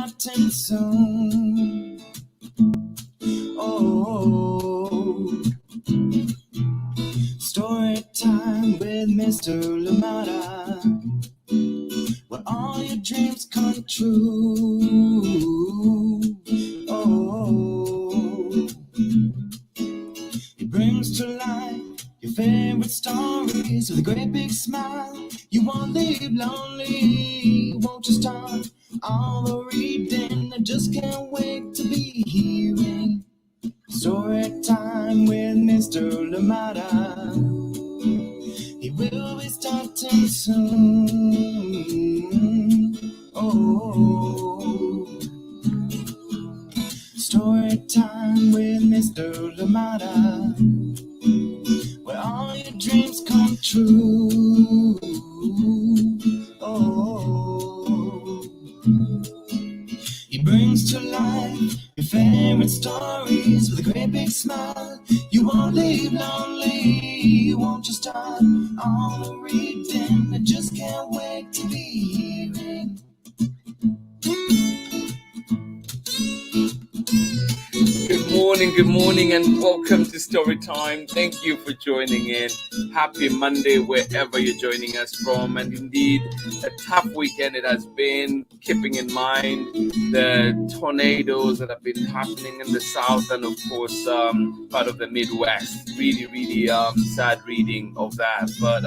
starting soon. Oh, story time with Mr. Lamada, where all your dreams come true. Oh, he brings to life your favorite stories with a great big smile. You won't leave lonely, won't you start all the reading? I just can't wait to be hearing story time with Mr. Lamada. He will be starting soon. Oh, story time with Mr. Lamada, where all your dreams come true. Oh, he brings to life your favorite stories with a great big smile. You won't leave lonely, you won't just start all the reading. I just can't wait to be hearing. Good morning, and welcome to Story Time. Thank you for joining in. Happy Monday, wherever you're joining us from. And indeed, a tough weekend it has been, keeping in mind the tornadoes that have been happening in the south and, of course, part of the Midwest. Really sad reading of that. But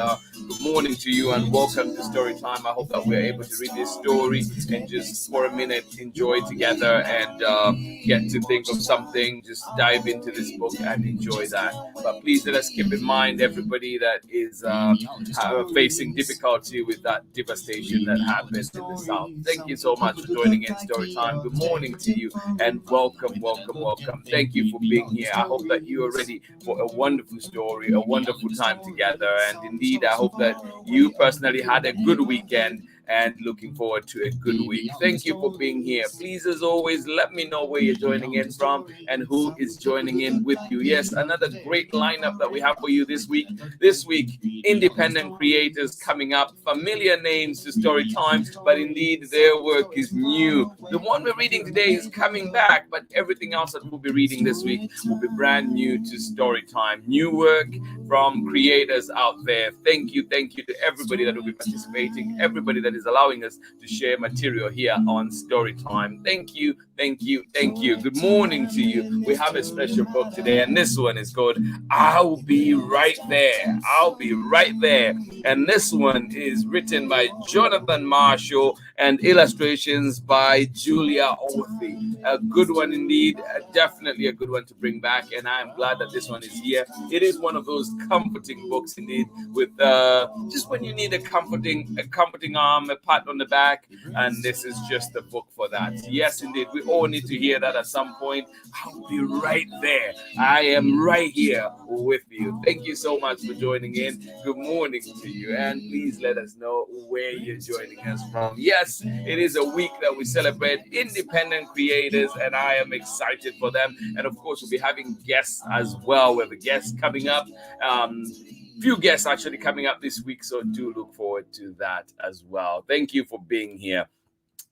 good morning to you and welcome to Story Time. I hope that we're able to read this story and just for a minute enjoy together and get to think of something. Just dive into this book and enjoy that. But please let us keep in mind everybody that is facing difficulty with that devastation that happened in the south. Thank you so much for joining in Story Time. Good morning to you and welcome. Thank you for being here. I hope that you are ready for a wonderful story, a wonderful time together. And indeed, I hope that you personally had a good weekend and looking forward to a good week. Thank you for being here. Please, as always, let me know where you're joining in from and who is joining in with you. Yes, another great lineup that we have for you this week. This week, independent creators coming up, familiar names to Story Time, but indeed their work is new. The one we're reading today is coming back, but everything else that we'll be reading this week will be brand new to Story Time. New work from creators out there. Thank you to everybody that will be participating, everybody that is allowing us to share material here on Story Time. Thank you. Good morning to you. We have a special book today, and this one is called I'll Be Right There. I'll Be Right There. And this one is written by Jonathan Marshall and illustrations by Julia ORTHEY. A good one indeed, definitely a good one to bring back, and I am glad that this one is here. It is one of those comforting books indeed, with just when you need a comforting arm, a pat on the back, and this is just the book for that. Yes, indeed, we all need to hear that at some point. I'll be right there. I am right here with you. Thank you so much for joining in. Good morning to you, and please let us know where you're joining us from. Yes, it is a week that we celebrate independent creators, and I am excited for them. And of course, we'll be having guests as well. We have a guest coming up. Few guests actually coming up this week, so do look forward to that as well. Thank you for being here.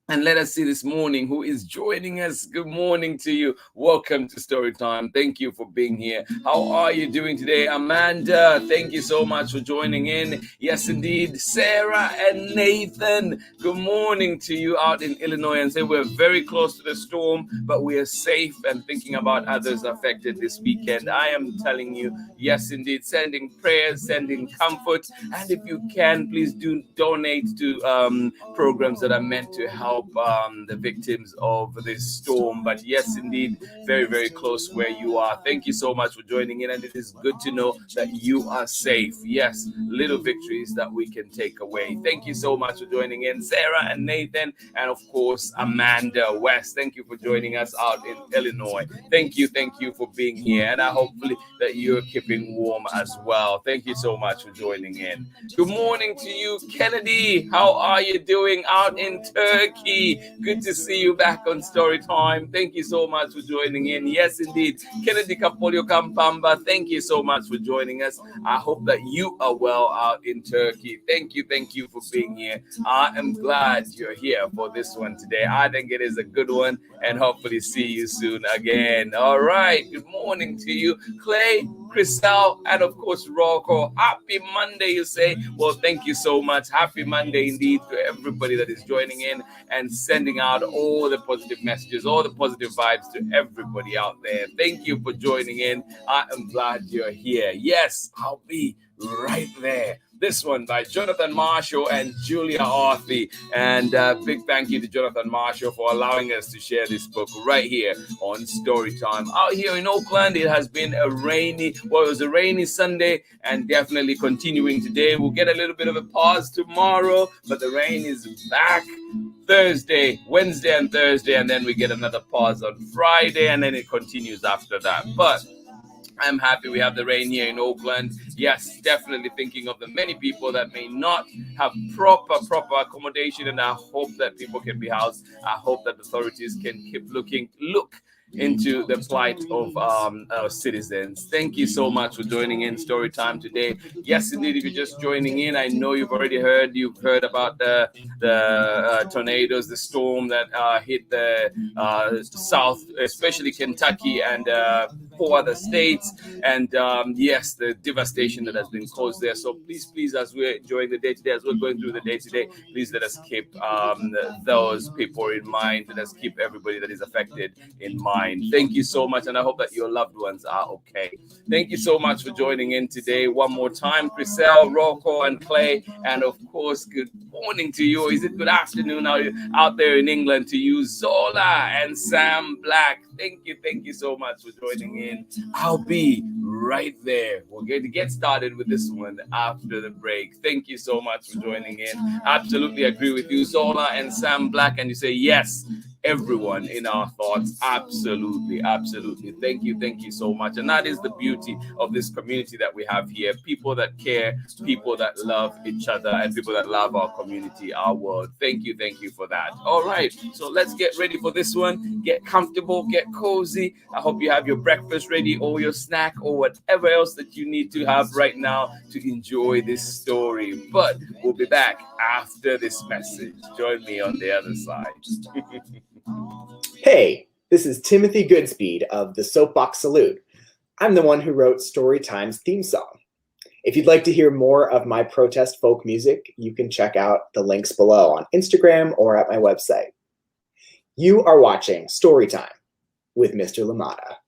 And let us see this morning who is joining us. Good morning to you. Welcome to Story Time. Thank you for being here. How are you doing today? Amanda, thank you so much for joining in. Yes, indeed. Sarah and Nathan, good morning to you out in Illinois. And say we're very close to the storm, but we are safe and thinking about others affected this weekend. I am telling you, yes, indeed, sending prayers, sending comfort. And if you can, please do donate to programs that are meant to help the victims of this storm. But yes, indeed, very, very close where you are. Thank you so much for joining in, and it is good to know that you are safe. Yes, little victories that we can take away. Thank you so much for joining in, Sarah and Nathan, and of course, Amanda West. Thank you for joining us out in Illinois. Thank you for being here, and I hopefully that you're keeping warm as well. Thank you so much for joining in. Good morning to you, Kennedy. How are you doing out in Turkey? Key, good to see you back on Story Time. Thank you so much for joining in. Yes, indeed. Kennedy Kapolio Kampamba, thank you so much for joining us. I hope that you are well out in Turkey. Thank you for being here. I am glad you're here for this one today. I think it is a good one, and hopefully see you soon again. All right. Good morning to you, Clay, Crystal, and of course, Rocco. Happy Monday, you say. Well, thank you so much. Happy Monday indeed to everybody that is joining in and sending out all the positive messages, all the positive vibes to everybody out there. Thank you for joining in. I am glad you're here. Yes, I'll be right there. This one by Jonathan Marshall and Julia ORTHEY. And big thank you to Jonathan Marshall for allowing us to share this book right here on Storytime. Out here in Oakland, it has been it was a rainy Sunday and definitely continuing today. We'll get a little bit of a pause tomorrow, but the rain is back Wednesday and Thursday, and then we get another pause on Friday, and then it continues after that. But I'm happy we have the rain here in Oakland. Yes, definitely thinking of the many people that may not have proper accommodation, and I hope that people can be housed. I hope that authorities can look into the plight of our citizens. Thank you so much for joining in Story Time today. Yes, indeed, if you're just joining in, I know you've heard about the tornadoes, the storm that hit the south, especially Kentucky and 4 other states, and yes, the devastation that has been caused there. So please, as we're enjoying the day today, as we're going through the day today, please let us keep those people in mind. Let us keep everybody that is affected in mind. Thank you so much, and I hope that your loved ones are okay. Thank you so much for joining in today. One more time, Chriselle, Rocco, and Clay, and of course, good morning to you. Is it good afternoon out there in England to you, Zola and Sam Black? Thank you so much for joining in. I'll be right there. We're going to get started with this one after the break. Thank you so much for joining in. Absolutely agree with you, Zola and Sam Black, and you say yes. Everyone in our thoughts. Absolutely. Thank you so much. And that is the beauty of this community that we have here. People that care, people that love each other, and people that love our community, our world. Thank you for that. All right, so let's get ready for this one. Get comfortable, get cozy. I hope you have your breakfast ready, or your snack, or whatever else that you need to have right now to enjoy this story. But we'll be back after this message. Join me on the other side. Hey, this is Timothy Goodspeed of the Soapbox Salute. I'm the one who wrote Storytime's theme song. If you'd like to hear more of my protest folk music, you can check out the links below on Instagram or at my website. You are watching Storytime with Mr. LaMotta.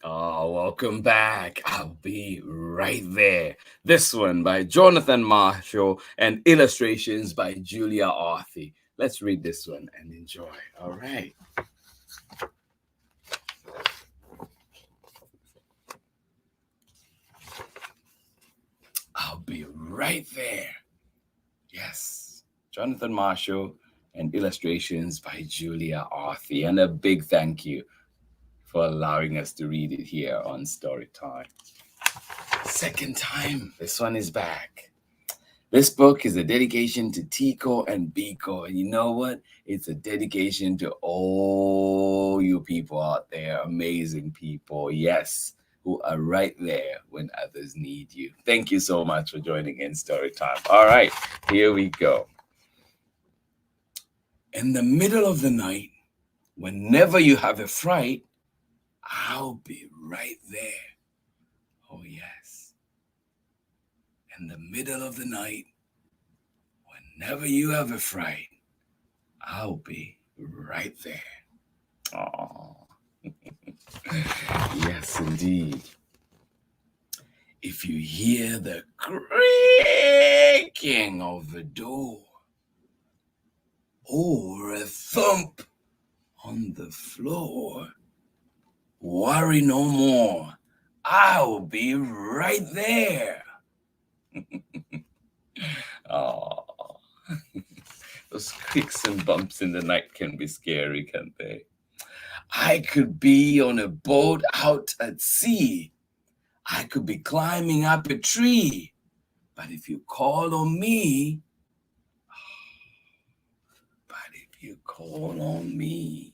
Oh, welcome back. I'll be right there. This one by Jonathan Marshall and illustrations by Julia ORTHEY. Let's read this one and enjoy. All right. I'll be right there. Yes. Jonathan Marshall and illustrations by Julia ORTHEY. And a big thank you for allowing us to read it here on Storytime. Second time, this one is back. This book is a dedication to Tico and Biko. And you know what? It's a dedication to all you people out there, amazing people, yes, who are right there when others need you. Thank you so much for joining in Storytime. All right, here we go. In the middle of the night, whenever you have a fright, I'll be right there. Oh, yes. In the middle of the night, whenever you have a fright, I'll be right there. Oh, yes, indeed. If you hear the creaking of the door or a thump on the floor, worry no more. I'll be right there. Oh, those creaks and bumps in the night can be scary, can't they? I could be on a boat out at sea. I could be climbing up a tree. But if you call on me, you call on me,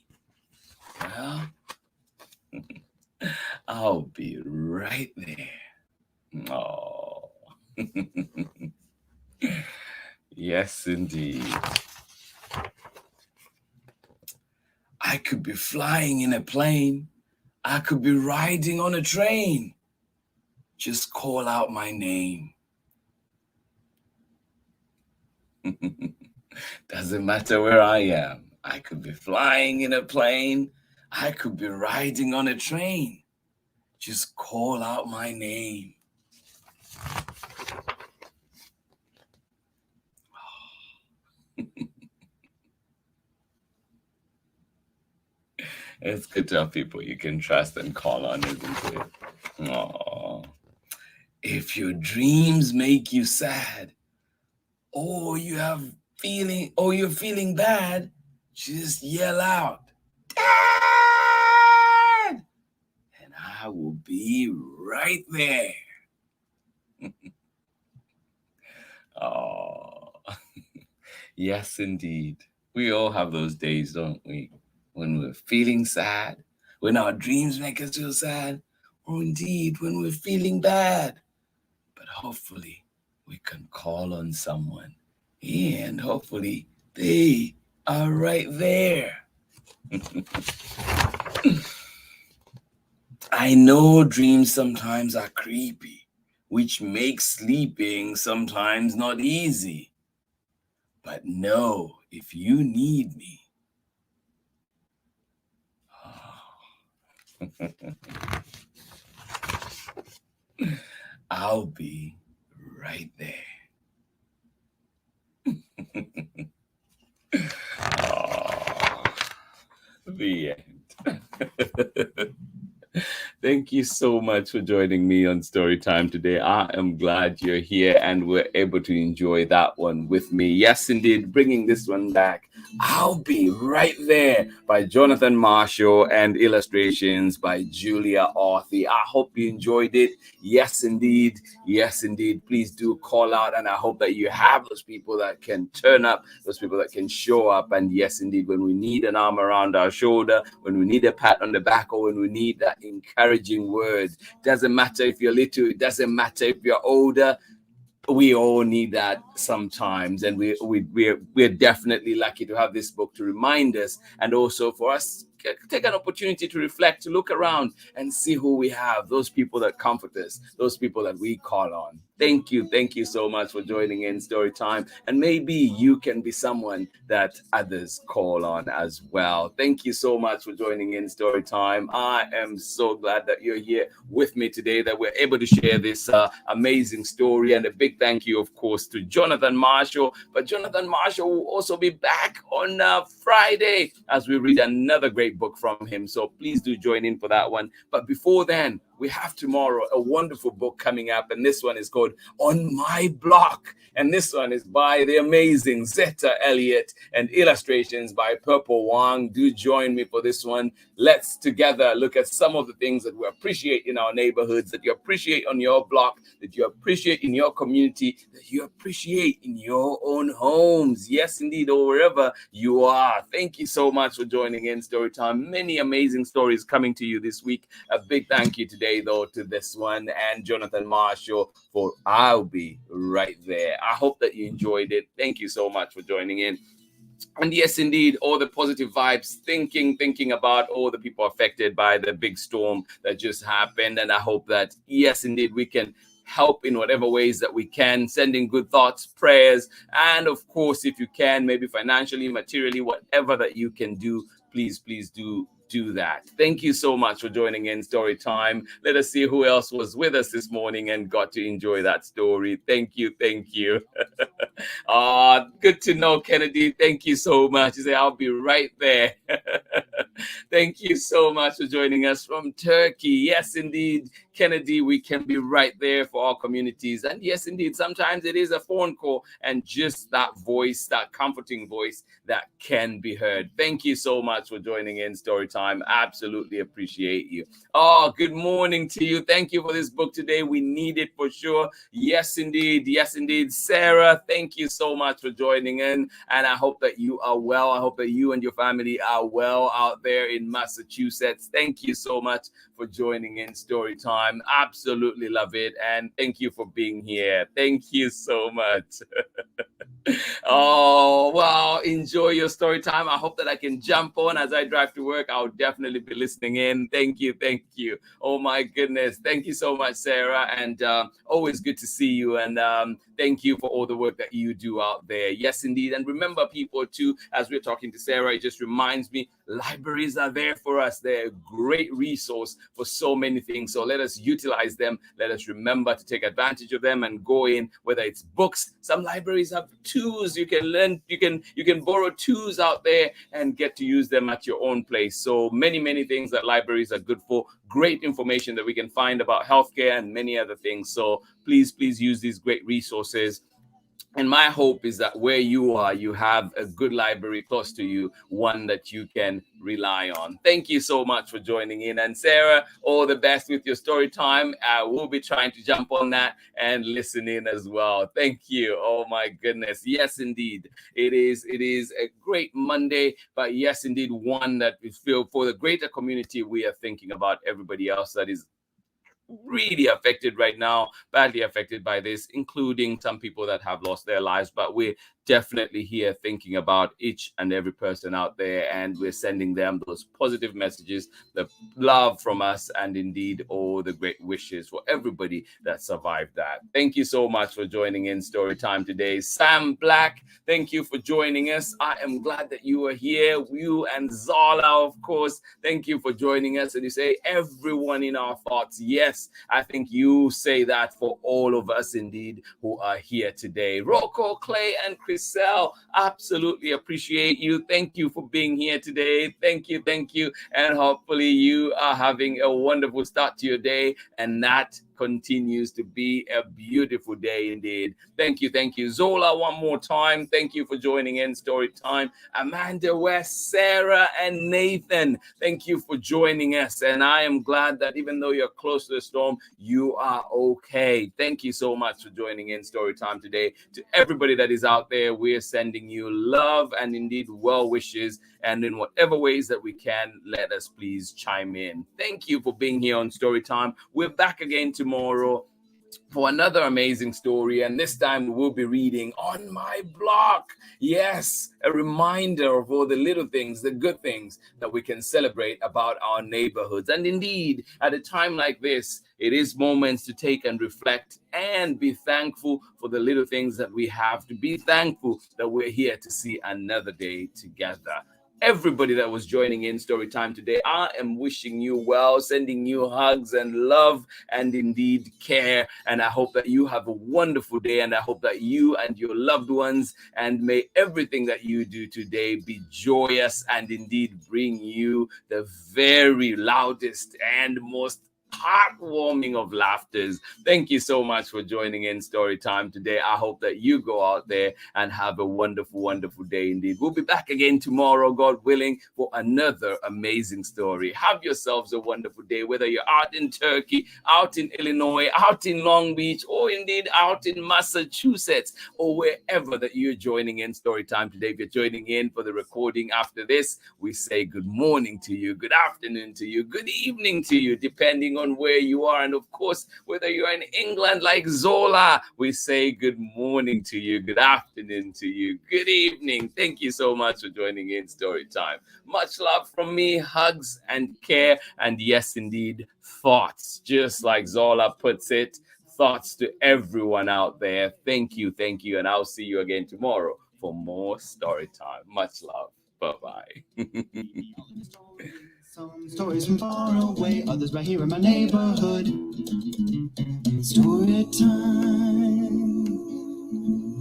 well, I'll be right there. Oh, yes, indeed. I could be flying in a plane. I could be riding on a train. Just call out my name. Doesn't matter where I am. I could be flying in a plane. I could be riding on a train. Just call out my name. It's good to have people you can trust and call on, isn't it? Aww. If your dreams make you sad, or you're feeling bad, just yell out, "Dad!" and I will be right there. Oh, yes, indeed. We all have those days, don't we? When we're feeling sad, when our dreams make us feel sad, or indeed when we're feeling bad. But hopefully we can call on someone, and hopefully they are right there. I know dreams sometimes are creepy, which makes sleeping sometimes not easy. But know if you need me, I'll be right there. Oh, the end. Thank you so much for joining me on Storytime today. I am glad you're here and we're able to enjoy that one with me. Yes, indeed, bringing this one back. I'll be right there by Jonathan Marshall and illustrations by Julia ORTHEY. I hope you enjoyed it. Yes, indeed. Yes, indeed. Please do call out, and I hope that you have those people that can turn up, those people that can show up. And yes, indeed, when we need an arm around our shoulder, when we need a pat on the back, or when we need that encouraging word, doesn't matter if you're little, it doesn't matter if you're older. We all need that sometimes, and we're definitely lucky to have this book to remind us, and also for us take an opportunity to reflect, to look around and see who we have, those people that comfort us, those people that we call on. Thank you so much for joining in Storytime, and maybe you can be someone that others call on as well. Thank you so much for joining in Storytime. I am so glad that you're here with me today, that we're able to share this amazing story, and a big thank you, of course, to Jonathan Marshall. But Jonathan Marshall will also be back on Friday as we read another great book from him. So please do join in for that one. But before then, we have tomorrow a wonderful book coming up, and this one is called On My Block. And this one is by the amazing Zeta Elliott and illustrations by Purple Wang. Do join me for this one. Let's together look at some of the things that we appreciate in our neighborhoods, that you appreciate on your block, that you appreciate in your community, that you appreciate in your own homes. Yes, indeed, or wherever you are. Thank you so much for joining in Storytime. Many amazing stories coming to you this week. A big thank you today, though, to this one and Jonathan Marshall for I'll Be Right There. I hope that you enjoyed it. Thank you so much for joining in. And yes, indeed, all the positive vibes, thinking about all the people affected by the big storm that just happened. And I hope that, yes, indeed, we can help in whatever ways that we can, sending good thoughts, prayers, and of course, if you can, maybe financially, materially, whatever that you can do, please do that. Thank you so much for joining in Storytime. Let us see who else was with us this morning and got to enjoy that story. Thank you. Good to know, Kennedy. Thank you so much. You say, I'll be right there. Thank you so much for joining us from Turkey. Yes, indeed, Kennedy, we can be right there for our communities. And yes, indeed, sometimes it is a phone call and just that voice, that comforting voice that can be heard. Thank you so much for joining in Storytime. Absolutely appreciate you. Oh, good morning to you. Thank you for this book today. We need it for sure. Yes, indeed. Yes, indeed. Sarah, thank you so much for joining in. And I hope that you are well. I hope that you and your family are well out there in Massachusetts. Thank you so much for joining in Storytime. Absolutely love it. And thank you for being here. Thank you so much. Oh, wow. Enjoy your story time. I hope that I can jump on as I drive to work. I'll definitely be listening in. Thank you. Thank you. Oh, my goodness. Thank you so much, Sarah. And always good to see you. And thank you for all the work that you do out there. Yes, indeed. And remember, people, too, as we're talking to Sarah, it just reminds me libraries are there for us. They're a great resource for so many things. So let us utilize them. Let us remember to take advantage of them and go in, whether it's books. Some libraries have tools you can learn. You can borrow tools out there and get to use them at your own place. So many things that libraries are good for. Great information that we can find about healthcare and many other things. So please use these great resources. And my hope is that where you are, you have a good library close to you, one that you can rely on. Thank you so much for joining in. And Sarah, all the best with your story time. I will be trying to jump on that and listen in as well. Thank you. Oh my goodness. Yes, indeed. It is a great Monday, but yes, indeed, one that we feel for the greater community. We are thinking about everybody else that is really affected right now, badly affected by this, including some people that have lost their lives. But we're definitely here thinking about each and every person out there, and we're sending them those positive messages, the love from us, and indeed all the great wishes for everybody that survived that. Thank you so much for joining in Storytime today. Sam Black, thank you for joining us. I am glad that you are here. You and Zala, of course, thank you for joining us. And you say everyone in our thoughts. Yes, I think you say that for all of us indeed who are here today. Rocco, Clay, and Chriselle, absolutely appreciate you. Thank you for being here today. Thank you. And hopefully you are having a wonderful start to your day, and that continues to be a beautiful day indeed. Thank you. Zola, one more time. Thank you for joining in Story Time. Amanda West, Sarah, and Nathan, thank you for joining us. And I am glad that even though you're close to the storm, you are okay. Thank you so much for joining in Story Time today. To everybody that is out there, we're sending you love and indeed well wishes. And in whatever ways that we can, let us please chime in. Thank you for being here on Storytime. We're back again tomorrow for another amazing story, and this time we will be reading On My Block. Yes, a reminder of all the little things, the good things that we can celebrate about our neighborhoods. And indeed, at a time like this, it is moments to take and reflect and be thankful for the little things that we have, to be thankful that we're here to see another day together. Everybody that was joining in Storytime today, I am wishing you well, sending you hugs and love and indeed care. And I hope that you have a wonderful day, and I hope that you and your loved ones, and may everything that you do today be joyous and indeed bring you the very loudest and most heartwarming of laughters. Thank you so much for joining in Storytime today. I hope that you go out there and have a wonderful day indeed. We'll be back again tomorrow, God willing, for another amazing story. Have yourselves a wonderful day, whether you're out in Turkey, out in Illinois, out in Long Beach, or indeed out in Massachusetts, or wherever that you're joining in Storytime today. If you're joining in for the recording after this, we say good morning to you, good afternoon to you, good evening to you, depending on where you are. And of course, whether you're in England like Zola, we say good morning to you, good afternoon to you, good evening. Thank you so much for joining in Storytime. Much love from me, hugs and care, and yes, indeed, thoughts, just like Zola puts it, thoughts to everyone out there. Thank you, and I'll see you again tomorrow for more Storytime. Much love. Bye-bye. Some stories from far away, others right here in my neighborhood. Story time.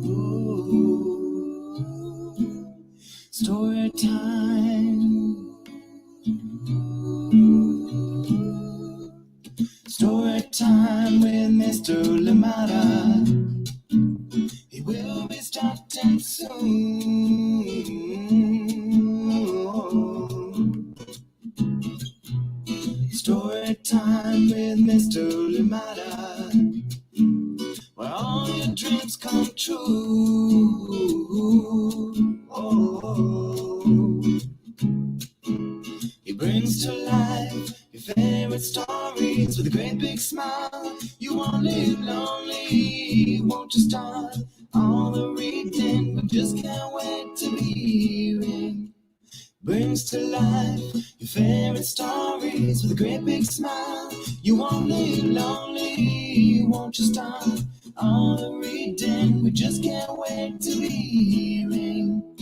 Ooh. Story time. He brings to life your favorite stories with a great big smile. You won't live lonely, won't you start all the reading, but just can't wait to be hearing. Brings to life your favorite stories with a great big smile. You won't live lonely, won't you start all the reading, we just can't wait to be hearing.